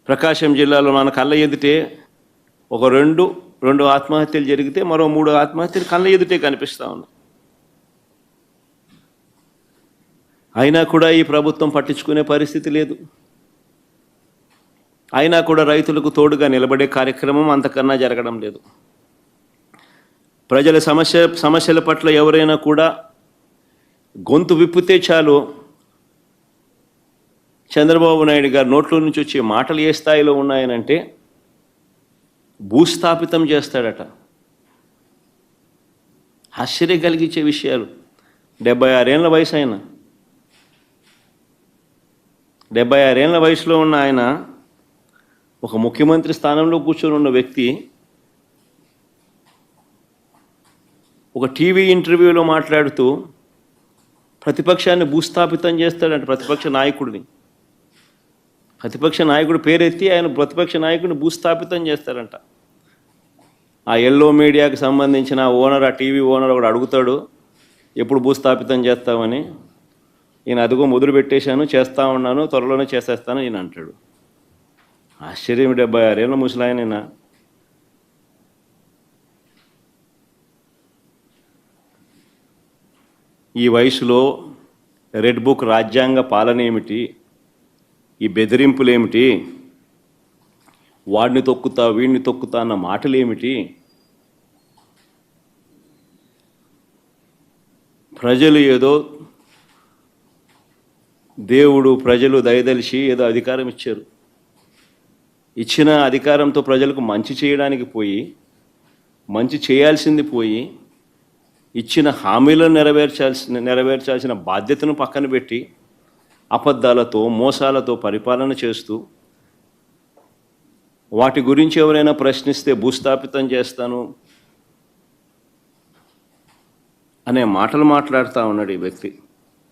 ప్రకాశం జిల్లాలో మన కళ్ళ ఎదుటే ఒక రెండు ఆత్మహత్యలు జరిగితే మరో 3 ఆత్మహత్యలు కళ్ళ ఎదుటే కనిపిస్తూ ఉన్నాయి. అయినా కూడా ఈ ప్రభుత్వం పట్టించుకునే పరిస్థితి లేదు. అయినా కూడా రైతులకు తోడుగా నిలబడే కార్యక్రమం అంతకన్నా జరగడం లేదు. ప్రజల సమస్యల పట్ల ఎవరైనా కూడా గొంతు విప్పితే చాలు చంద్రబాబు నాయుడు గారు నోట్లో నుంచి వచ్చే మాటలు ఏ స్థాయిలో ఉన్నాయనంటే భూస్థాపితం చేస్తాడట. ఆశ్చర్యం కలిగించే విషయాలు. 76 ఏళ్ల వయసు ఆయన, 76 ఏళ్ల వయసులో ఉన్న ఆయన ఒక ముఖ్యమంత్రి స్థానంలో కూర్చొని ఉన్న వ్యక్తి ఒక టీవీ ఇంటర్వ్యూలో మాట్లాడుతూ ప్రతిపక్షాన్ని భూస్థాపితం చేస్తాడంట. ప్రతిపక్ష నాయకుడు పేరెత్తి ఆయన ప్రతిపక్ష నాయకుడిని భూస్థాపితం చేస్తాడంట. ఆ ఎల్లో మీడియాకి సంబంధించిన ఓనర్, ఆ టీవీ ఓనర్ ఒకడు అడుగుతాడు, ఎప్పుడు భూస్థాపితం చేస్తామని. ఈయన అదిగో మొదలు పెట్టేశాను, చేస్తూ ఉన్నాను, త్వరలోనే చేసేస్తాను ఈయన అంటాడు. ఆశ్చర్యం. 76 ఏళ్ళ ముసలాయనైనా ఈ వయసులో రెడ్ బుక్ రాజ్యాంగ పాలన ఏమిటి, ఈ బెదిరింపులేమిటి, వాడిని తొక్కుతా వీడిని తొక్కుతా అన్న మాటలేమిటి? ప్రజలు ఏదో దేవుడు ప్రజలు దయదలిచి ఏదో అధికారం ఇచ్చారు. ఇచ్చిన అధికారంతో ప్రజలకు మంచి చేయడానికి పోయి, మంచి చేయాల్సింది పోయి, ఇచ్చిన హామీలను నెరవేర్చాల్సిన బాధ్యతను పక్కన పెట్టి అబద్ధాలతో మోసాలతో పరిపాలన చేస్తూ వాటి గురించి ఎవరైనా ప్రశ్నిస్తే భూస్థాపితం చేస్తాను అనే మాటలు మాట్లాడుతూ ఉన్నాడు ఈ వ్యక్తి.